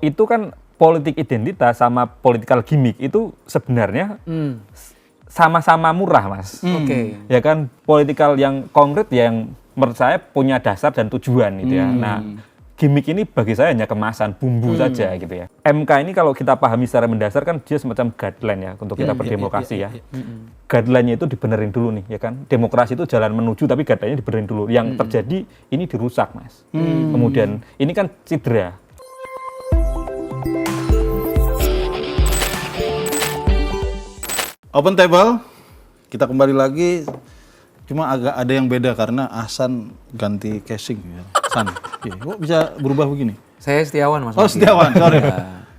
itu kan politik identitas sama political gimmick itu sebenarnya sama-sama murah, Mas. Oke. Ya kan, politikal yang konkret yang menurut saya punya dasar dan tujuan gitu ya. Nah, gimmick ini bagi saya hanya kemasan, bumbu saja gitu ya. MK ini kalau kita pahami secara mendasar kan dia semacam guideline ya untuk kita berdemokrasi ya. Guideline-nya itu dibenerin dulu nih ya kan. Demokrasi itu jalan menuju tapi guideline-nya dibenerin dulu. Yang terjadi ini dirusak, Mas. Kemudian ini kan cedera. Open Table, kita kembali lagi. Cuma agak ada yang beda karena Ahsan ganti casing ya. San, kok bisa berubah begini? Saya Setiawan, Mas. Oh, Setiawan, sorry.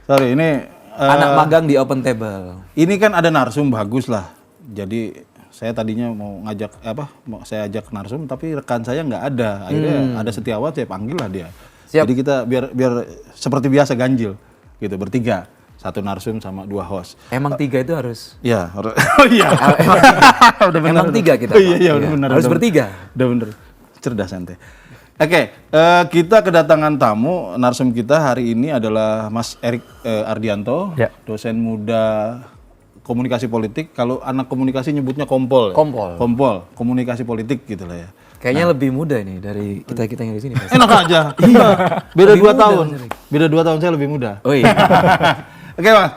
Sorry, ini Anak magang di Open Table. ini kan ada narsum bagus lah. Jadi saya tadinya mau saya ajak narsum tapi rekan saya nggak ada. Akhirnya ada Setiawan, saya panggil lah dia. Siap. Jadi kita biar seperti biasa ganjil gitu, bertiga. Satu narsum sama 2 host. Emang 3 itu harus? Iya, oh iya. Udah bener, Emang 3 kita. Oh iya, udah benar. Harus bertiga. Udah bener. Cerdas ente. Oke, kita kedatangan tamu. Narsum kita hari ini adalah Mas Erik Ardianto, Ya. dosen muda komunikasi politik. Kalau anak komunikasi nyebutnya kompol. Ya? Kompol, komunikasi politik gitu lah ya. Kayaknya lebih muda ini dari kita yang di sini. Mas. Enak aja. Iya. Beda Lebih 2 muda, tahun. Mas Erik. Beda 2 tahun saya lebih muda. Oh iya. Oke, Mas.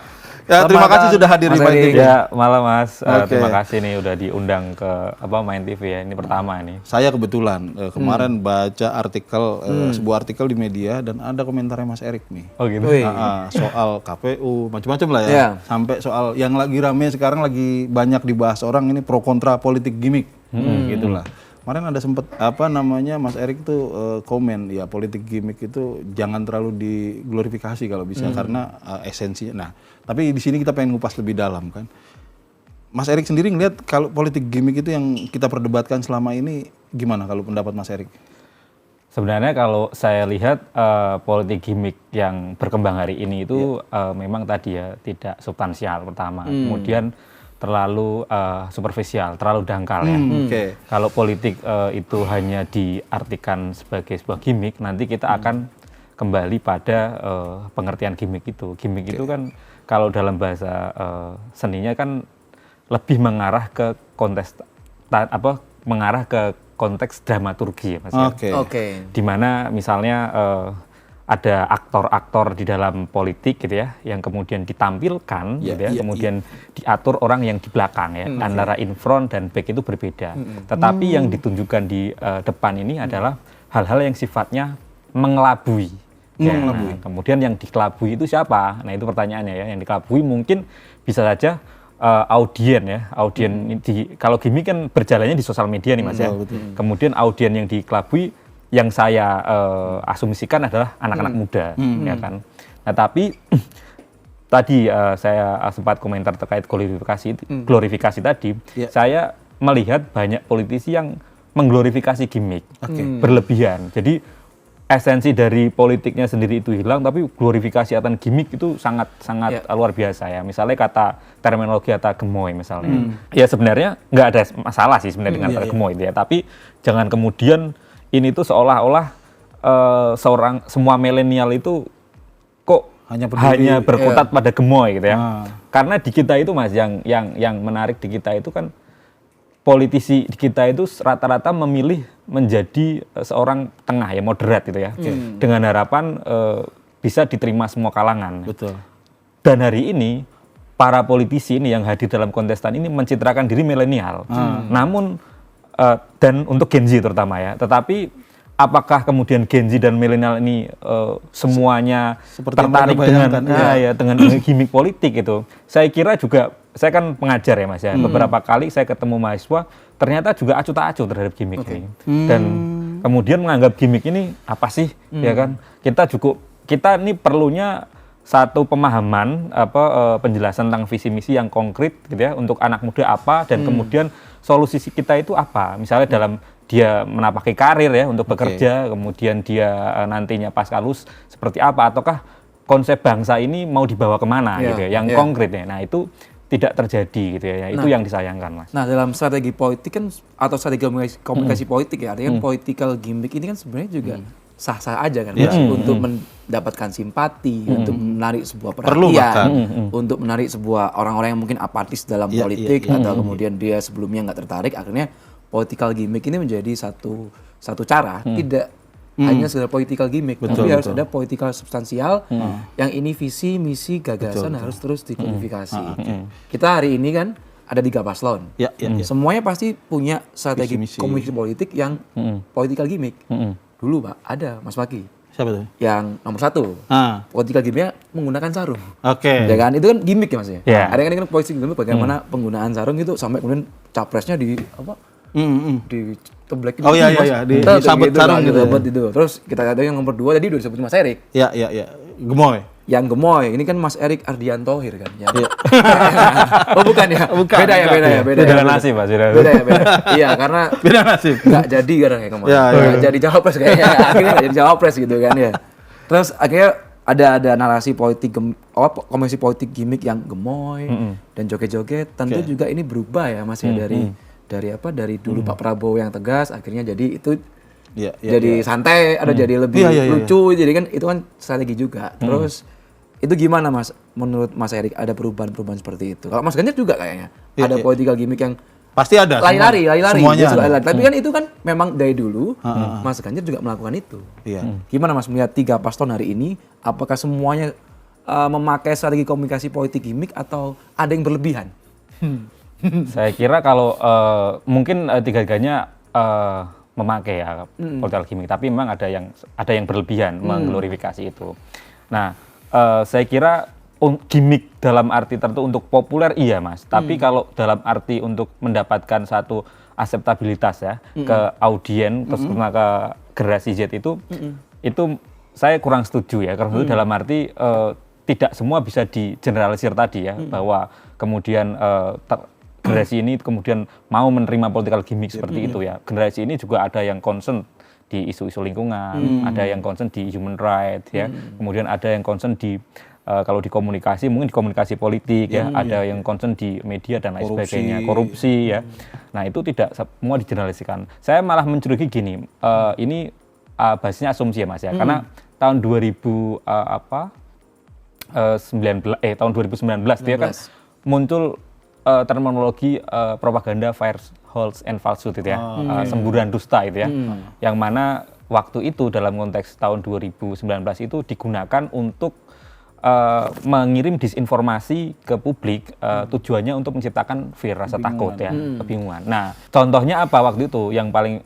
Ya, terima Selamat kasih sudah hadir di Mas Main Erik. TV. Ya, malam Mas. Oke. Terima kasih nih udah diundang ke Main TV ya. Ini pertama nih. Saya kebetulan kemarin baca artikel sebuah artikel di media dan ada komentarnya Mas Erik nih. Oh gitu. Wih. Soal KPU macam-macam lah ya. Iya. Sampai soal yang lagi rame sekarang lagi banyak dibahas orang ini pro kontra politik gimmick. Gitulah. Kemarin ada sempat Mas Erik tuh komen ya politik gimmick itu jangan terlalu diglorifikasi kalau bisa karena esensinya. Nah, tapi di sini kita pengen ngupas lebih dalam kan. Mas Erik sendiri ngelihat kalau politik gimmick itu yang kita perdebatkan selama ini gimana kalau pendapat Mas Erik? Sebenarnya kalau saya lihat politik gimmick yang berkembang hari ini itu memang tadi ya tidak substansial pertama. Kemudian terlalu superficial, terlalu dangkal ya. Oke. Kalau politik itu hanya diartikan sebagai sebuah gimmick, nanti kita akan kembali pada pengertian gimmick itu. Gimmick itu kan kalau dalam bahasa seninya kan lebih mengarah ke konteks dramaturgi ya, Mas. ya. Oke. Di mana misalnya ada aktor-aktor di dalam politik gitu ya, yang kemudian ditampilkan gitu ya, kemudian diatur orang yang di belakang ya, antara in front dan back itu berbeda. Tetapi yang ditunjukkan di depan ini adalah hal-hal yang sifatnya mengelabui. Ya, nah, kemudian yang dikelabui itu siapa? Nah itu pertanyaannya ya, yang dikelabui mungkin bisa saja audien ya, kalau gimmick kan berjalannya di sosial media nih Mas ya. Kemudian audien yang dikelabui yang saya asumsikan adalah anak-anak muda, ya kan. Nah tapi tadi saya sempat komentar terkait glorifikasi tadi, saya melihat banyak politisi yang mengglorifikasi gimmick, berlebihan. Jadi esensi dari politiknya sendiri itu hilang, tapi glorifikasi akan gimmick itu sangat luar biasa ya. Misalnya terminologi kata gemoy misalnya, ya sebenarnya nggak ada masalah sih sebenarnya dengan kata gemoy itu ya. Tapi jangan kemudian ini tuh seolah-olah semua milenial itu kok hanya berkutat pada gemoy gitu ya. Karena di kita itu Mas yang menarik di kita itu kan politisi di kita itu rata-rata memilih menjadi seorang tengah ya, moderat gitu ya. Dengan harapan bisa diterima semua kalangan. Betul. Dan hari ini para politisi ini yang hadir dalam kontestan ini mencitrakan diri milenial. Namun dan untuk Gen Z terutama ya, tetapi apakah kemudian Gen Z dan milenial ini semuanya seperti tertarik dengan gimmick politik itu? Saya kira juga, saya kan pengajar ya Mas ya, beberapa kali saya ketemu mahasiswa ternyata juga acuh tak acuh terhadap gimmick ini, dan kemudian menganggap gimmick ini apa sih, ya kan? Kita ini perlunya satu pemahaman penjelasan tentang visi misi yang konkret gitu ya untuk anak muda apa, dan kemudian solusi kita itu apa, misalnya dalam dia menapaki karir ya untuk bekerja, kemudian dia nantinya pasca lulus seperti apa, ataukah konsep bangsa ini mau dibawa kemana gitu ya, yang konkret ya. Nah itu tidak terjadi gitu ya, itu yang disayangkan Mas. Nah dalam strategi politik kan, atau strategi komunikasi politik ya, artinya political gimmick ini kan sebenarnya juga sah-sah aja kan Mas, untuk mendapatkan simpati, untuk menarik sebuah Perlu perhatian, bahkan. untuk menarik sebuah orang-orang yang mungkin apatis dalam politik atau kemudian dia sebelumnya nggak tertarik, akhirnya political gimmick ini menjadi satu cara, tidak hanya sekedar political gimmick, tapi harus ada political substansial yang ini visi, misi, gagasan harus terus dikodifikasi. Kita hari ini kan ada 3 paslon. Semuanya pasti punya strategi Visi-misi. komunikasi politik yang political gimmick. Dulu Pak, ada Mas Paki. Siapa tuh? Yang nomor 1, political gimmicknya menggunakan sarung. Oke. Ya kan, itu kan gimmick ya Mas ya. Iya. Ada kan politik gimmick bagaimana penggunaan sarung itu sampai kemudian capresnya di apa? Di teblekin. Oh iya, disabet sarung gitu. Itu. Terus kita ada yang nomor 2 tadi udah disebut Mas Erik. Iya. Gemoy. Yang gemoy, ini kan Mas Erik Ardiantohir kan. Oh bukan ya? Bukan. Beda ya. Beda nasib Mas. Beda. Iya, karena Beda nasib. nggak jadi karena kayak kemarin. Ya. Nggak jadi cawapres kayaknya. Akhirnya nggak jadi cawapres gitu kan ya. Terus akhirnya ada narasi politik komisi politik gimmick yang gemoy dan joget-joget. Tentu juga ini berubah ya Mas ya dari dulu Pak Prabowo yang tegas akhirnya jadi itu jadi santai, ada jadi lebih lucu. Jadi kan itu kan strategi juga. Terus itu gimana Mas? Menurut Mas Erik ada perubahan-perubahan seperti itu? Kalau Mas Ganjar juga kayaknya ada political gimmick yang Pasti ada. lari-lari. Semuanya Justru ada. lari-lari. Tapi kan itu kan memang dari dulu Mas Ganjar juga melakukan itu. Iya. Gimana Mas melihat 3 paslon hari ini? Apakah semuanya memakai strategi komunikasi politik gimmick atau ada yang berlebihan? Saya kira kalau mungkin tiga-tiganya memakai ya political gimmick, tapi memang ada yang berlebihan mengglorifikasi itu. Nah, saya kira gimmick dalam arti tertentu untuk populer iya Mas, tapi kalau dalam arti untuk mendapatkan satu akseptabilitas ya ke audien terutama ke generasi Z itu saya kurang setuju ya, karena itu dalam arti tidak semua bisa digeneralisir tadi ya, bahwa kemudian generasi ini kemudian mau menerima political gimmick seperti itu ya. Generasi ini juga ada yang concern di isu-isu lingkungan, ada yang concern di human rights ya, kemudian ada yang concern di kalau di komunikasi mungkin di komunikasi politik ya, ada yang concern di media dan lain sebagainya, korupsi ya. Nah itu tidak semua digeneralisirkan. Saya malah mencurigai gini, ini basisnya asumsi ya Mas ya, karena tahun 2019 dia kan muncul terminologi propaganda false and falsehood itu ya, semburan dusta itu ya, yang mana waktu itu dalam konteks tahun 2019 itu digunakan untuk mengirim disinformasi ke publik, tujuannya untuk menciptakan fear, rasa takut ya, kebingungan. Nah, contohnya apa waktu itu yang paling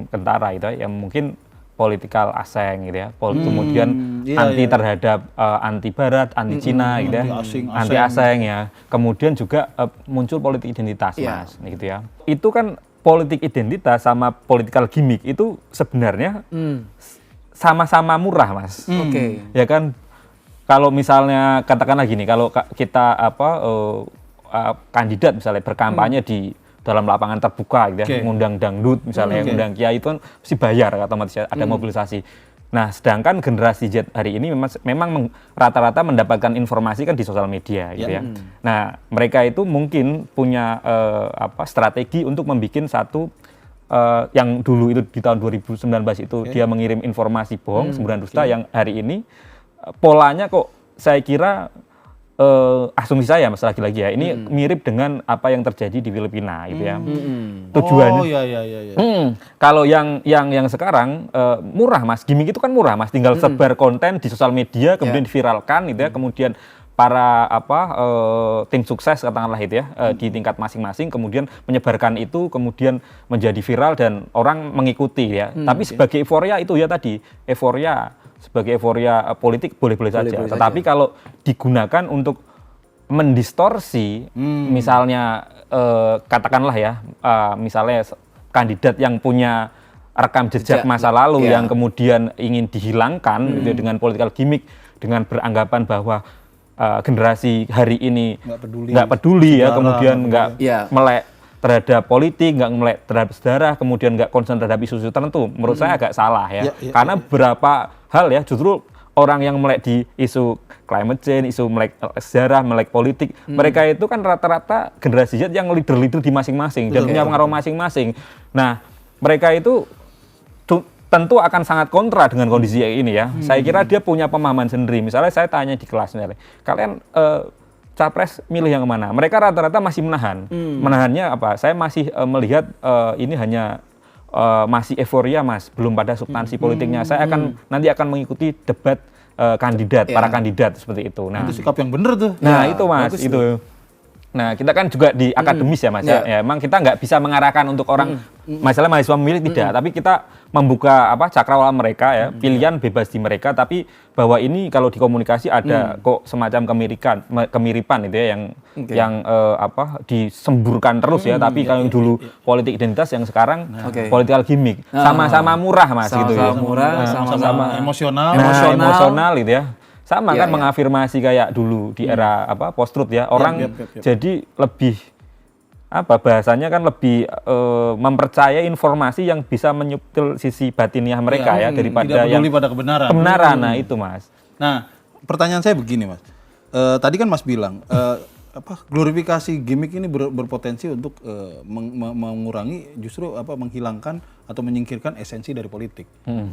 kentara itu ya, mungkin politikal asing gitu ya, kemudian anti terhadap anti Barat, anti Cina gitu ya, anti asing ya. Kemudian juga muncul politik identitas Mas, gitu ya. Itu kan politik identitas sama political gimmick itu sebenarnya sama-sama murah Mas. Oke. Ya kan, kalau misalnya katakanlah gini, kalau kita kandidat misalnya berkampanye di dalam lapangan terbuka gitu ya, ngundang dangdut misalnya, ngundang kiai itu kan mesti bayar otomatis ya, ada mobilisasi. Nah, sedangkan generasi Z hari ini memang rata-rata mendapatkan informasi kan di sosial media gitu ya. Nah, mereka itu mungkin punya strategi untuk membuat satu yang dulu itu di tahun 2019 itu dia mengirim informasi bohong, semburan dusta, yang hari ini polanya kok saya kira asumsi saya Mas lagi-lagi ya, ini mirip dengan apa yang terjadi di Filipina gitu ya. Tujuannya. Oh iya. Kalau yang sekarang murah Mas, gimmick itu kan murah Mas, tinggal sebar konten di sosial media kemudian diviralkan gitu ya, kemudian para tim sukses katakanlah itu ya, di tingkat masing-masing kemudian menyebarkan itu, kemudian menjadi viral dan orang mengikuti ya. Tapi sebagai euforia itu ya tadi, sebagai euforia politik boleh-boleh saja. Tetapi kalau digunakan untuk mendistorsi, misalnya katakanlah ya, misalnya kandidat yang punya rekam jejak masa lalu yang kemudian ingin dihilangkan gitu, dengan political gimmick, dengan beranggapan bahwa generasi hari ini nggak peduli ya, kemudian nggak melek terhadap politik, nggak melek terhadap sejarah, kemudian nggak concern terhadap isu-isu tertentu, menurut saya agak salah ya. Karena beberapa hal ya, justru orang yang melek di isu climate change, isu melek sejarah, melek politik, mereka itu kan rata-rata generasi Z yang leader-leader di masing-masing dan punya pengaruh masing-masing. Nah, mereka itu tentu akan sangat kontra dengan kondisi ini ya. Saya kira dia punya pemahaman sendiri. Misalnya saya tanya di kelas, misalnya, kalian capres milih yang mana? Mereka rata-rata masih menahan. Menahannya apa? Saya masih melihat ini hanya masih euforia, Mas, belum pada substansi politiknya. Saya nanti akan mengikuti debat kandidat, para kandidat seperti itu. Nah, itu sikap yang benar tuh. Nah, itu Mas, itu. Nah, kita kan juga di akademis ya Mas, ya. Emang kita nggak bisa mengarahkan untuk orang, masalah mahasiswa memilih tidak, tapi kita membuka cakrawala mereka ya, pilihan bebas di mereka, tapi bahwa ini kalau di komunikasi ada kok semacam kemiripan itu ya, yang disemburkan terus ya, tapi kalau yang dulu politik identitas, yang sekarang political gimmick, sama-sama murah Mas, gitu ya. Murah, sama-sama emosional. Emosional gitu ya. Sama kan mengafirmasi kayak dulu di era post-truth ya, orang jadi lebih bahasanya kan lebih mempercayai informasi yang bisa menyuptil sisi batiniah mereka ya, daripada yang pada kebenaran. Nah itu Mas. Nah, pertanyaan saya begini Mas, tadi kan Mas bilang glorifikasi gimmick ini berpotensi untuk mengurangi, justru menghilangkan atau menyingkirkan esensi dari politik.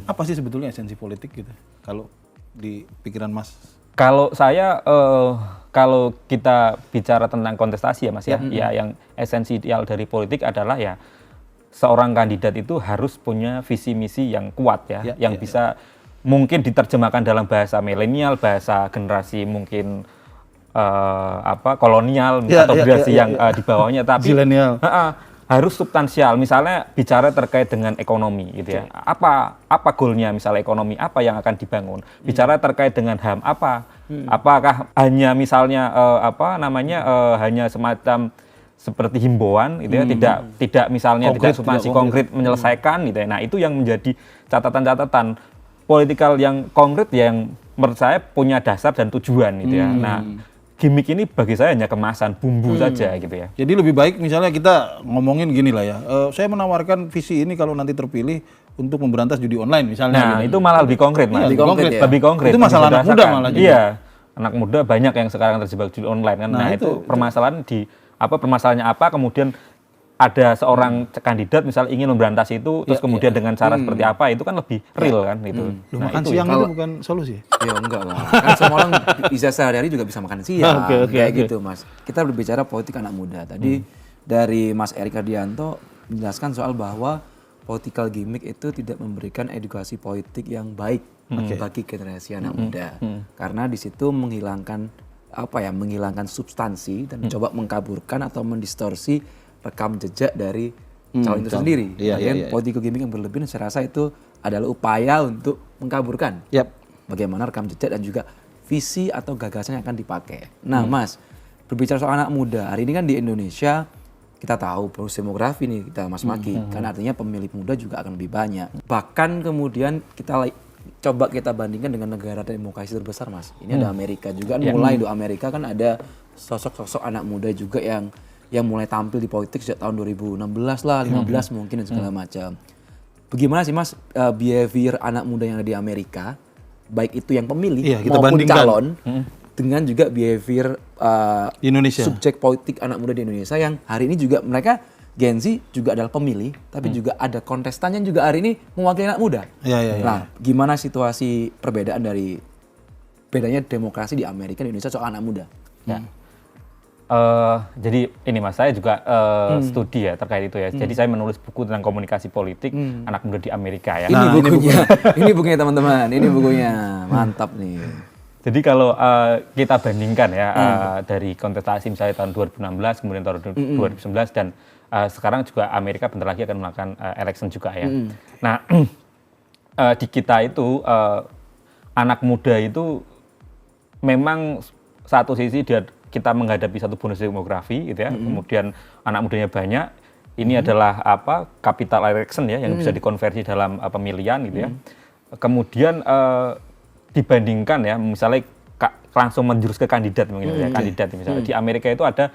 Apa sih sebetulnya esensi politik gitu kalau di pikiran Mas? Kalau saya, kalau kita bicara tentang kontestasi ya Mas ya, yang esensial dari politik adalah ya seorang kandidat itu harus punya visi misi yang kuat ya, yang bisa mungkin diterjemahkan dalam bahasa milenial, bahasa generasi mungkin kolonial atau generasi yang di bawahnya, tapi harus substansial. Misalnya bicara terkait dengan ekonomi gitu ya. Apa goalnya misalnya ekonomi, apa yang akan dibangun? Bicara terkait dengan HAM, apakah hanya misalnya hanya semacam seperti himbauan gitu ya, tidak misalnya tidak substansi konkret menyelesaikan gitu ya. Nah, itu yang menjadi catatan-catatan politikal yang konkret yang menurut saya punya dasar dan tujuan gitu ya. Nah, gimmick ini bagi saya hanya kemasan bumbu saja gitu ya. Jadi lebih baik misalnya kita ngomongin gini lah ya, saya menawarkan visi ini kalau nanti terpilih untuk memberantas judi online misalnya. Nah, itu malah lebih konkret Mas. Lebih konkret. Itu masalah anak muda malah juga. Iya, anak muda banyak yang sekarang terjebak judi online kan. Nah, itu permasalahan permasalahannya apa, kemudian ada seorang kandidat misalnya ingin memberantas itu, terus kemudian dengan cara seperti apa, itu kan lebih real kan gitu. Makan siang itu bukan solusi? Ya enggak lah, kan semua orang bisa sehari-hari juga bisa makan siang, kayak gitu Mas. Kita berbicara politik anak muda. Tadi dari Mas Erik Hardianto menjelaskan soal bahwa political gimmick itu tidak memberikan edukasi politik yang baik bagi generasi anak muda. Karena di situ menghilangkan substansi dan coba mengkaburkan atau mendistorsi rekam jejak dari calon itu sendiri. Political gimmick yang berlebihan saya rasa itu adalah upaya untuk mengkaburkan bagaimana rekam jejak dan juga visi atau gagasan yang akan dipakai. Nah Mas, berbicara soal anak muda, hari ini kan di Indonesia kita tahu bonus demografi nih Mas Maki, kan artinya pemilih muda juga akan lebih banyak. Bahkan kemudian kita bandingkan dengan negara demokrasi terbesar Mas. Ini ada Amerika juga, mulai di Amerika kan ada sosok-sosok anak muda juga yang mulai tampil di politik sejak tahun 2016 lah, 15 mungkin dan segala macam. Bagaimana sih Mas behavior anak muda yang ada di Amerika, baik itu yang pemilih maupun calon, dengan juga behavior subjek politik anak muda di Indonesia yang hari ini juga mereka Gen Z juga adalah pemilih, tapi juga ada kontestannya juga hari ini mewakili anak muda. Nah, gimana situasi perbedaan dari bedanya demokrasi di Amerika dan Indonesia soal anak muda? Jadi ini Mas, saya juga studi ya terkait itu ya. Jadi saya menulis buku tentang komunikasi politik anak muda di Amerika ya. Ini bukunya, ini bukunya teman-teman, ini bukunya mantap nih. Jadi kalau kita bandingkan ya dari kontestasi misalnya tahun 2016 kemudian tahun 2019 dan sekarang juga Amerika bentar lagi akan melakukan election juga ya. Nah di kita itu anak muda itu memang satu sisi kita menghadapi satu bonus demografi gitu ya, kemudian anak mudanya banyak, ini adalah capital election ya yang bisa dikonversi dalam pemilihan gitu ya. Kemudian dibandingkan ya misalnya langsung menjurus ke kandidat mungkin ya, kandidat misalnya di Amerika itu ada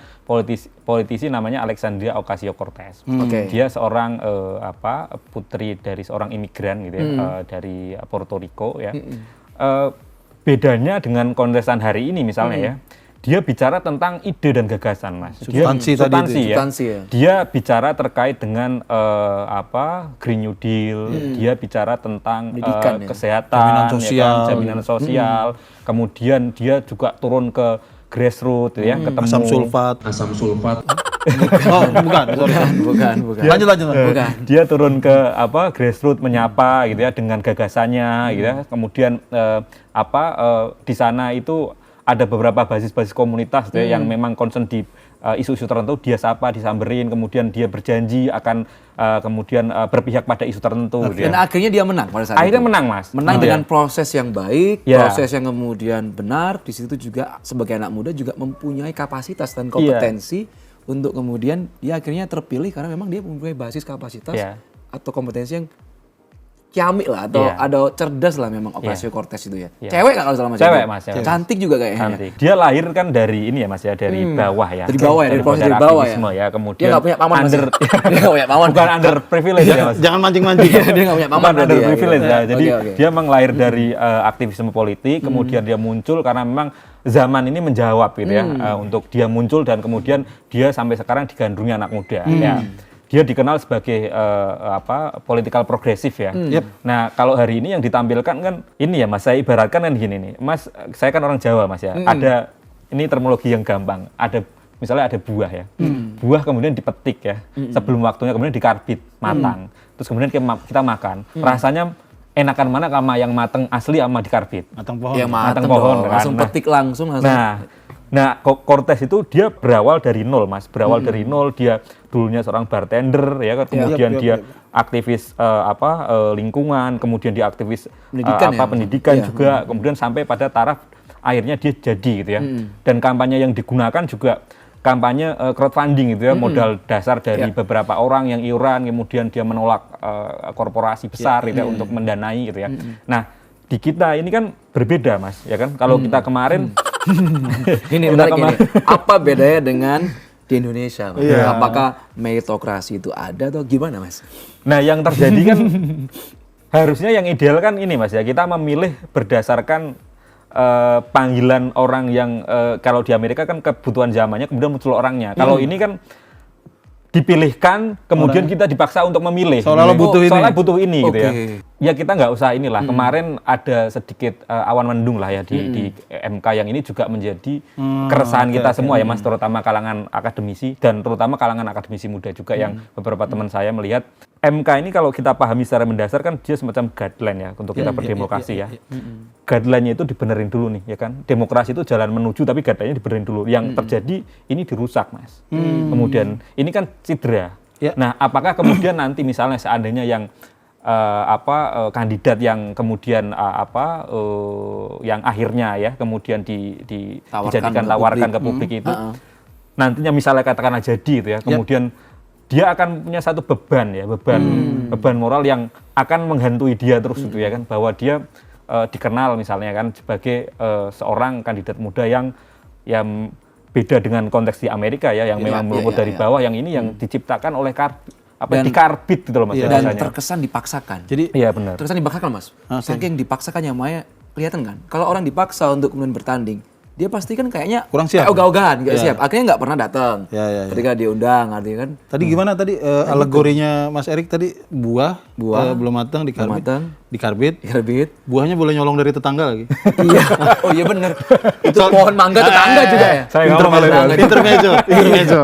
politisi namanya Alexandria Ocasio-Cortez. Dia seorang putri dari seorang imigran gitu ya, dari Puerto Rico ya. Bedanya dengan kontestan hari ini misalnya ya, dia bicara tentang ide dan gagasan, Mas. Substansi tadi itu. Ya. Substansi ya. Dia bicara terkait dengan Green New Deal. Dia bicara tentang Pendidikan, ya. kesehatan, Jaminan sosial. jaminan sosial. Kemudian dia juga turun ke grassroots, ya, ketemu Asam sulfat. Oh, bukan, sorry. Bukan. Lanjut. Bukan. Dia turun ke grassroots menyapa gitu ya dengan gagasannya gitu ya. Kemudian di sana itu ada beberapa basis-basis komunitas gitu ya, yang memang concern di isu-isu tertentu, dia sapa, disamberin, kemudian dia berjanji akan kemudian berpihak pada isu tertentu gitu ya. Dan akhirnya dia menang pada saat Akhirnya itu. menang, Mas. Menang dengan proses yang baik, Ya. proses yang kemudian benar. Di situ juga sebagai anak muda juga mempunyai kapasitas dan kompetensi untuk kemudian dia akhirnya terpilih karena memang dia mempunyai basis kapasitas atau kompetensi yang kiamik lah atau ada cerdas lah memang Ocasio-Cortez itu ya. Cewek nggak kalau salah Mas? Cewek, Mas. Cewek. Cantik juga kayaknya. Cantik. Dia lahir kan dari ini ya, Mas ya, dari bawah ya. Dari bawah ya, dari proses dari bawah ya. Ya. Kemudian Dia nggak punya paman Mas. under, Dia nggak punya paman. bukan under privilege ya, Mas. Jangan mancing-mancing. Dia nggak punya paman. Bukan under berarti ya, privilege gitu. ya. Jadi Oke. dia memang lahir dari aktivisme politik, kemudian dia muncul karena memang zaman ini menjawab gitu ya, untuk dia muncul dan kemudian dia sampai sekarang digandrungi anak muda ya. Dia dikenal sebagai political progresif ya. Nah, kalau hari ini yang ditampilkan kan ini ya, Mas, saya ibaratkan kan gini nih. Mas, saya kan orang Jawa, Mas ya. Ada ini terminologi yang gampang. Ada misalnya ada buah ya. Buah kemudian dipetik ya. Sebelum waktunya kemudian dikarbit, matang. Terus kemudian kita makan. Rasanya enakan mana sama yang matang asli sama dikarbit? Matang pohon. Yang matang Matang pohon, dong, kan. langsung petik langsung. Nah, Cortez itu dia berawal dari nol, Mas. Berawal dari nol, dia dulunya seorang bartender, ya kan. Kemudian dia aktivis lingkungan, kemudian dia aktivis pendidikan juga, kemudian sampai pada taraf akhirnya dia jadi gitu ya. Dan kampanye yang digunakan juga kampanye crowdfunding gitu ya, modal dasar dari beberapa orang yang iuran, kemudian dia menolak korporasi besar gitu ya, untuk mendanai gitu ya. Nah, di kita ini kan berbeda, Mas, ya kan. Kalau kita kemarin Ini menarik ini. Apa bedanya dengan di Indonesia, Mas? Apakah meritokrasi itu ada atau gimana, Mas? Nah, yang terjadi kan harusnya yang ideal kan ini, Mas ya, kita memilih berdasarkan panggilan orang yang kalau di Amerika kan kebutuhan zamannya kemudian muncul orangnya. Kalau ini kan dipilihkan, kemudian kita dipaksa untuk memilih. Soalnya butuh ini gitu ya. Ya kita nggak usah inilah. Kemarin ada sedikit awan mendung lah ya di MK yang ini juga menjadi keresahan kita semua ya, Mas, terutama kalangan akademisi dan terutama kalangan akademisi muda juga yang beberapa teman saya melihat MK ini kalau kita pahami secara mendasar kan dia semacam guideline ya untuk kita berdemokrasi ya. Guideline-nya itu dibenerin dulu nih ya kan. Demokrasi itu jalan menuju tapi guideline-nya dibenerin dulu. Yang terjadi ini dirusak, Mas. Kemudian ini kan cedera. Nah, apakah kemudian nanti misalnya seandainya yang kandidat yang kemudian yang akhirnya ya kemudian dijadikan tawarkan ke publik itu nantinya misalnya katakanlah jadi itu ya, kemudian dia akan punya satu beban ya, beban moral yang akan menghantui dia terus gitu ya kan, bahwa dia dikenal misalnya kan sebagai seorang kandidat muda yang beda dengan konteks di Amerika ya, yang memang meluput dari bawah, yang ini yang diciptakan oleh dikarbit gitu loh, Mas. Dan terkesan dipaksakan. Jadi iya benar. Terkesan dipaksakan, Mas. Saking dipaksakannya Maya kelihatan kan. Kalau orang dipaksa untuk kemudian bertanding, dia pasti kan kayaknya kurang siap, ogah-ogahan, nggak siap. Akhirnya nggak pernah datang. Ketika diundang, artinya kan. Tadi gimana tadi alegorinya Mas Erik tadi buah belum matang dikarbit. Buahnya boleh nyolong dari tetangga lagi. Iya. Oh iya benar. Itu pohon mangga tetangga juga ya. Saya Intermezzo.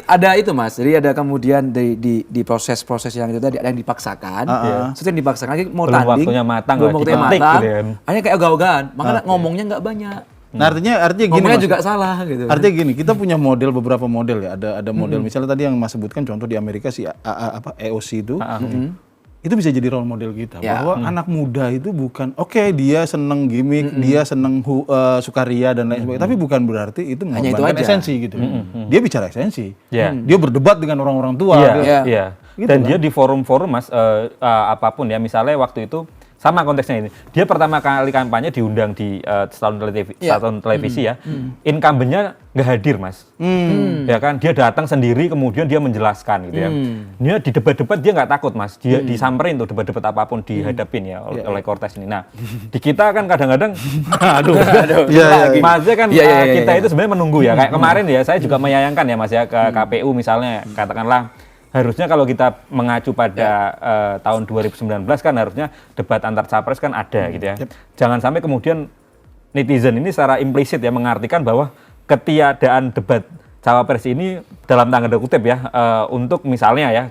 Ada itu, Mas. Jadi ada kemudian di proses-proses yang itu tadi ada yang dipaksakan. Setelah yang dipaksakan lagi mau belum tanding. Waktunya matang, belum waktunya dipetik matang. gitu kan. Hanya kayak ogah-ogahan. Makanya ngomongnya nggak banyak. Nah, artinya gini, Ngomongnya Mas. juga salah gitu. Artinya gini, kita punya beberapa model ya. Ada model misalnya tadi yang Mas sebutkan contoh di Amerika si EOC itu. Itu bisa jadi role model kita bahwa anak muda itu bukan dia seneng gimmick, dia seneng sukaria dan lain sebagainya, tapi bukan berarti itu mengorbankan esensi gitu. Dia bicara esensi. Dia berdebat dengan orang-orang tua. Iya. Dan dia di forum-forum, Mas, apapun ya, misalnya waktu itu sama konteksnya ini. Dia pertama kali kampanye diundang di stasiun televisi ya. Incumbent-nya nggak hadir, Mas. Ya kan, dia datang sendiri kemudian dia menjelaskan gitu ya. Dia di debat-debat dia nggak takut, Mas. Dia disamperin tuh debat-debat apapun dihadapin ya oleh Cortez ini. Nah, di kita kan kadang-kadang Masnya kan kita itu sebenarnya menunggu ya. Kayak kemarin ya saya juga menyayangkan ya Mas ya ke KPU misalnya katakanlah harusnya kalau kita mengacu pada tahun 2019 kan harusnya debat antar capres kan ada gitu ya. Jangan sampai kemudian netizen ini secara implisit ya mengartikan bahwa ketiadaan debat cawapres ini dalam tanda kutip ya untuk misalnya ya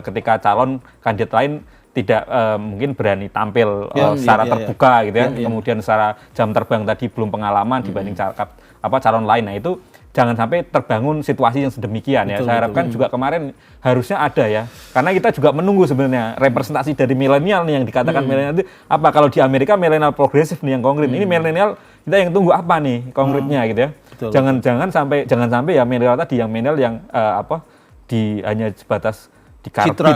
ketika calon kandidat lain tidak mungkin berani tampil secara terbuka gitu ya. Kemudian secara jam terbang tadi belum pengalaman dibanding calon lain. Nah itu jangan sampai terbangun situasi yang sedemikian ya. Saya harapkan juga kemarin harusnya ada ya. Karena kita juga menunggu sebenarnya representasi dari milenial nih yang dikatakan milenial itu apa. Kalau di Amerika milenial progresif nih yang konkret. Ini milenial kita yang tunggu apa nih konkretnya gitu ya. Jangan sampai ya milenial tadi yang milenial yang hanya sebatas citra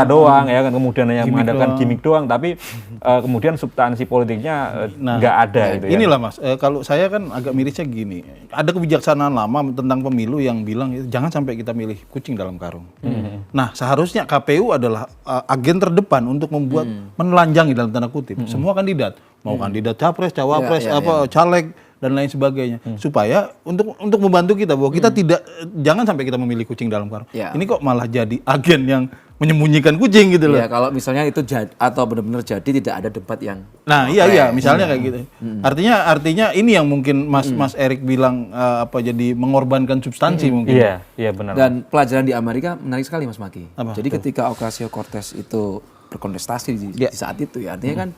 doang ya kan, kemudian hanya mengandalkan gimmick doang, tapi kemudian substansi politiknya nggak ada gitu ya. Inilah Mas, kalau saya kan agak mirisnya gini, ada kebijaksanaan lama tentang pemilu yang bilang jangan sampai kita milih kucing dalam karung. Nah seharusnya KPU adalah agen terdepan untuk membuat menelanjangi dalam tanda kutip semua kandidat, mau kandidat capres, cawapres, caleg dan lain sebagainya, supaya untuk membantu kita bahwa kita jangan sampai kita memilih kucing dalam karung. Ini kok malah jadi agen yang menyembunyikan kucing gitu loh. Ya kalau misalnya itu atau benar-benar jadi tidak ada debat yang. Nah iya misalnya kayak gitu. Artinya ini yang mungkin Mas Erik bilang jadi mengorbankan substansi mungkin. Iya benar. Dan pelajaran di Amerika menarik sekali Mas Maki. Jadi ketika Ocasio-Cortez itu berkontestasi di saat itu ya, artinya kan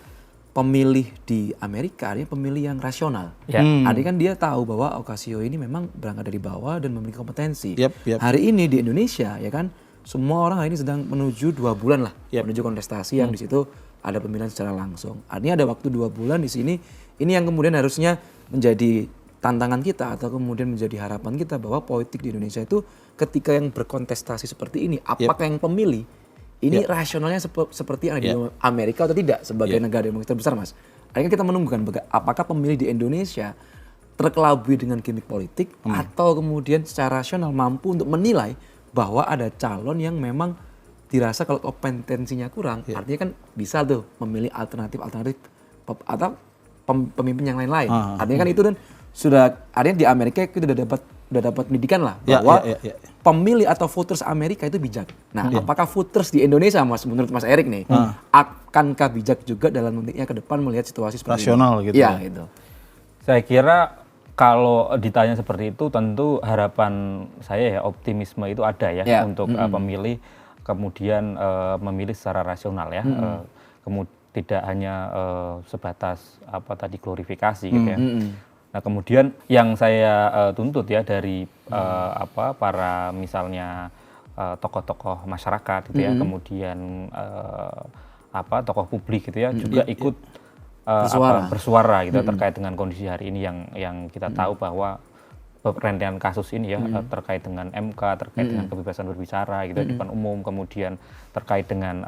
pemilih di Amerika, artinya pemilih yang rasional. Artinya kan dia tahu bahwa Ocasio ini memang berangkat dari bawah dan memiliki kompetensi. Hari ini di Indonesia ya kan, semua orang hari ini sedang menuju 2 bulan lah menuju kontestasi yang di situ ada pemilihan secara langsung. Artinya ada waktu 2 bulan di sini. Ini yang kemudian harusnya menjadi tantangan kita atau kemudian menjadi harapan kita bahwa politik di Indonesia itu ketika yang berkontestasi seperti ini, apakah yang pemilih ini rasionalnya seperti yang ada di Amerika atau tidak sebagai negara demokrasi terbesar, Mas. Akhirnya kita menunggu apakah pemilih di Indonesia terkelabui dengan gimmick politik atau kemudian secara rasional mampu untuk menilai bahwa ada calon yang memang dirasa kalau kompetensinya kurang, artinya kan bisa tuh memilih alternatif atau pemimpin yang lain-lain. Artinya kan itu kan sudah, artinya di Amerika kita udah dapat pendidikan lah bahwa pemilih atau voters Amerika itu bijak. Nah, apakah voters di Indonesia, Mas, menurut Mas Erik nih, akankah bijak juga dalam nantinya ke depan melihat situasi seperti rasional ini? Gitu? Iya, gitu. Saya kira kalau ditanya seperti itu, tentu harapan saya ya optimisme itu ada ya untuk pemilih kemudian memilih secara rasional ya, kemudian tidak hanya sebatas glorifikasi gitu ya. Nah kemudian yang saya tuntut ya dari para misalnya tokoh-tokoh masyarakat gitu ya, kemudian tokoh publik gitu ya juga ikut bersuara gitu terkait dengan kondisi hari ini yang kita tahu bahwa rentetan kasus ini ya terkait dengan MK, terkait dengan kebebasan berbicara gitu di depan umum, kemudian terkait dengan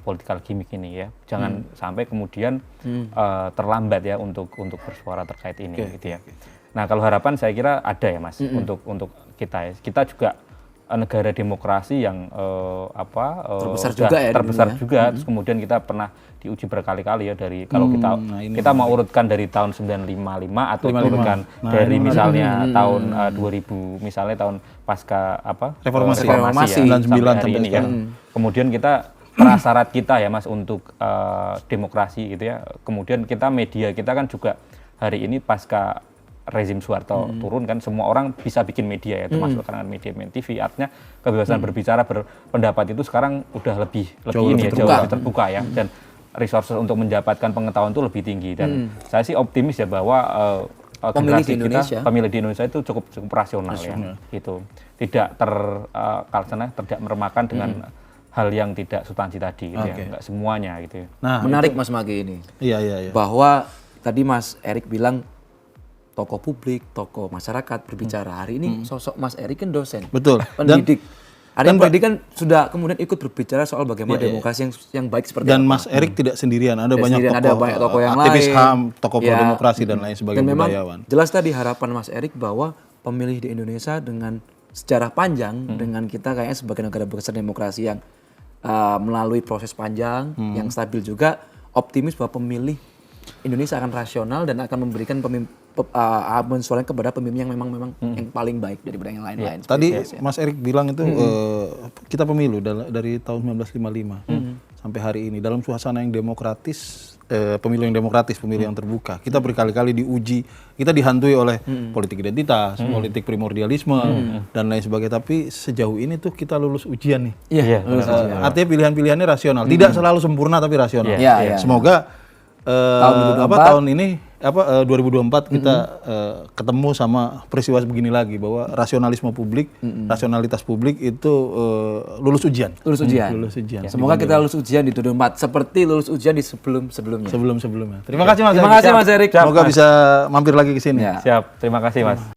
political gimmick ini ya. Jangan sampai kemudian terlambat ya untuk bersuara terkait ini gitu ya. Nah, kalau harapan saya kira ada ya Mas untuk kita ya. Kita juga negara demokrasi yang terbesar juga. Terus kemudian kita pernah diuji berkali-kali ya dari kalau kita mau urutkan dari tahun 955 atau urutkan dari misalnya tahun 2000 misalnya tahun pasca reformasi ya, sampai hari ini ya. Kemudian kita prasyarat kita ya Mas untuk demokrasi gitu ya. Kemudian kita media kita kan juga hari ini pasca rezim Soeharto turun kan semua orang bisa bikin media ya, termasuk karena media TV, artinya kebebasan berbicara berpendapat itu sekarang udah jauh lebih terbuka ya, dan resources untuk mendapatkan pengetahuan itu lebih tinggi, dan saya sih optimis ya bahwa pemilih di Indonesia itu cukup rasional ya, gitu, tidak tidak meremakan dengan hal yang tidak substansi tadi gitu ya, nggak semuanya gitu ya. Nah, menarik Mas Magi ini. Iya. Bahwa tadi Mas Erik bilang tokoh publik, tokoh masyarakat berbicara. Hari ini sosok Mas Erik kan dosen. Betul. Pendidik. Area pendidikan sudah kemudian ikut berbicara soal bagaimana demokrasi yang baik seperti dan apa. Mas Erik tidak sendirian, ada banyak tokoh yang aktivis lain, HAM, tokoh pro-demokrasi dan lain sebagainya, dan memang budayawan. jelas tadi harapan Mas Erik bahwa pemilih di Indonesia dengan sejarah panjang, dengan kita kayaknya sebagai negara besar demokrasi yang melalui proses panjang, yang stabil juga, optimis bahwa pemilih Indonesia akan rasional dan akan memberikan mensuarakan kepada pemimpin yang memang yang paling baik daripada yang lain-lain. Tadi Mas Erik bilang itu kita pemilu dari tahun 1955 sampai hari ini dalam suasana yang demokratis, pemilu yang demokratis, pemilu yang terbuka. Kita berkali-kali diuji, kita dihantui oleh politik identitas, politik primordialisme dan lain sebagainya. Tapi sejauh ini tuh kita lulus ujian nih. Iya. Artinya pilihan-pilihannya rasional, tidak selalu sempurna tapi rasional. Iya. Semoga tahun ini 2024 kita ketemu sama peristiwa begini lagi bahwa rasionalisme publik, rasionalitas publik itu lulus ujian. Lulus ujian. Semoga kita lulus ujian di 2024 seperti lulus ujian di sebelumnya. Sebelumnya. Terima kasih Mas. Terima kasih Mas Erik. Semoga bisa mampir lagi ke sini. Siap. Terima kasih Mas.